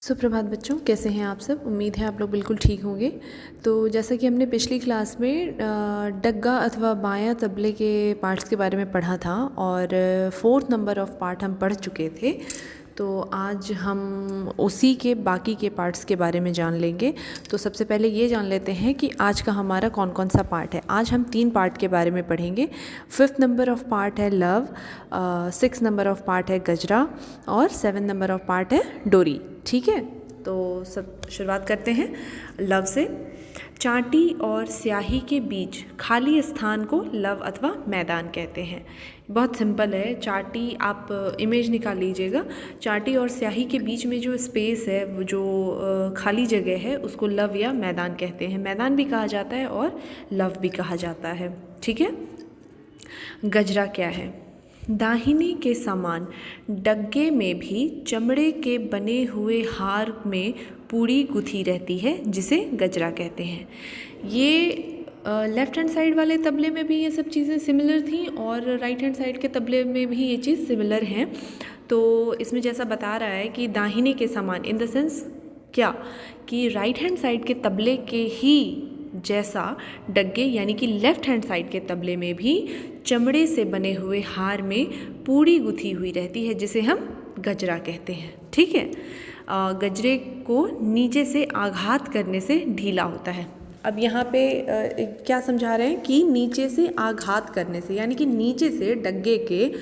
सुप्रभात बच्चों, कैसे हैं आप सब। उम्मीद है आप लोग बिल्कुल ठीक होंगे। तो जैसा कि हमने पिछली क्लास में डग्गा अथवा बायां तबले के पार्ट्स के बारे में पढ़ा था और 4th नंबर ऑफ पार्ट हम पढ़ चुके थे। तो आज हम उसी के बाकी के पार्ट्स के बारे में जान लेंगे। तो सबसे पहले ये जान लेते हैं कि आज का हमारा कौन कौन सा पार्ट है। आज हम 3 पार्ट के बारे में पढ़ेंगे। 5th नंबर ऑफ पार्ट है love, 6th number of part है गजरा और 7th नंबर ऑफ पार्ट है डोरी। ठीक है, तो सब शुरुआत करते हैं लव से। चांटी और स्याही के बीच खाली स्थान को लव अथवा मैदान कहते हैं। बहुत सिंपल है। चांटी, आप इमेज निकाल लीजिएगा। चांटी और स्याही के बीच में जो स्पेस है, वो जो खाली जगह है, उसको लव या मैदान कहते हैं। मैदान भी कहा जाता है और लव भी कहा जाता है। ठीक है। गजरा क्या है? दाहिने के समान डग्गे में भी चमड़े के बने हुए हार में पूरी गुथी रहती है, जिसे गजरा कहते हैं। ये लेफ़्ट हैंड साइड वाले तबले में भी ये सब चीज़ें सिमिलर थी और राइट हैंड साइड के तबले में भी ये चीज़ सिमिलर हैं। तो इसमें जैसा बता रहा है कि दाहिने के समान, इन द सेंस क्या कि राइट हैंड साइड के तबले के ही जैसा डग्गे यानी कि लेफ़्ट हैंड साइड के तबले में भी चमड़े से बने हुए हार में पूरी गुथी हुई रहती है, जिसे हम गजरा कहते हैं। ठीक है। गजरे को नीचे से आघात करने से ढीला होता है। अब यहाँ पे क्या समझा रहे हैं कि नीचे से आघात करने से, यानी कि नीचे से डग्गे के,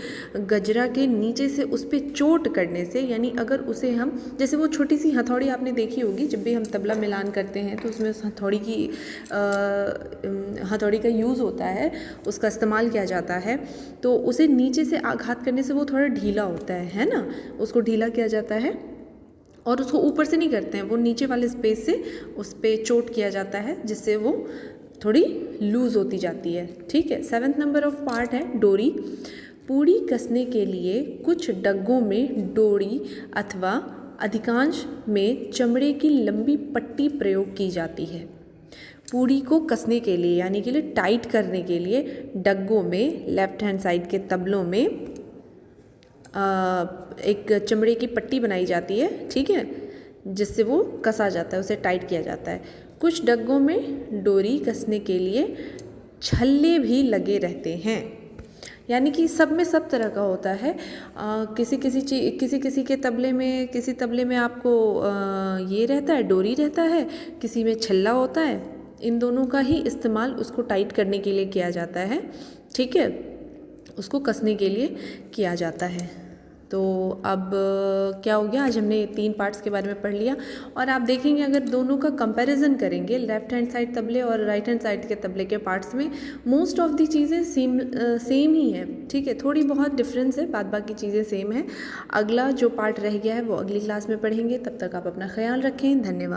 गजरा के नीचे से उस पर चोट करने से, यानी अगर उसे हम, जैसे वो छोटी सी हथौड़ी आपने देखी होगी, जब भी हम तबला मिलान करते हैं तो उसमें उस हथौड़ी का यूज़ होता है, उसका इस्तेमाल किया जाता है। तो उसे नीचे से आघात करने से वो थोड़ा ढीला होता है ना, उसको ढीला किया जाता है। और उसको ऊपर से नहीं करते हैं, वो नीचे वाले स्पेस से उस पर चोट किया जाता है, जिससे वो थोड़ी लूज़ होती जाती है। ठीक है। 7th नंबर ऑफ पार्ट है डोरी। पूरी कसने के लिए कुछ डग्गों में डोरी अथवा अधिकांश में चमड़े की लंबी पट्टी प्रयोग की जाती है। पूरी को कसने के लिए, यानी कि टाइट करने के लिए डग्गों में, लेफ़्ट हैंड साइड के तबलों में एक चमड़े की पट्टी बनाई जाती है। ठीक है, जिससे वो कसा जाता है, उसे टाइट किया जाता है। कुछ डग्गों में डोरी कसने के लिए छल्ले भी लगे रहते हैं, यानी कि सब में सब तरह का होता है। किसी किसी के तबले में, किसी तबले में आपको ये रहता है, डोरी रहता है, किसी में छल्ला होता है। इन दोनों का ही इस्तेमाल उसको टाइट करने के लिए किया जाता है। ठीक है, उसको कसने के लिए किया जाता है। तो अब क्या हो गया, आज हमने 3 पार्ट्स के बारे में पढ़ लिया। और आप देखेंगे, अगर दोनों का कंपैरिजन करेंगे, लेफ़्ट हैंड साइड तबले और राइट हैंड साइड के तबले के पार्ट्स में मोस्ट ऑफ दी चीज़ें सेम ही है। ठीक है, थोड़ी बहुत डिफरेंस है, बाद बाकी चीज़ें सेम है। अगला जो पार्ट रह गया है वो अगली क्लास में पढ़ेंगे। तब तक आप अपना ख्याल रखें। धन्यवाद।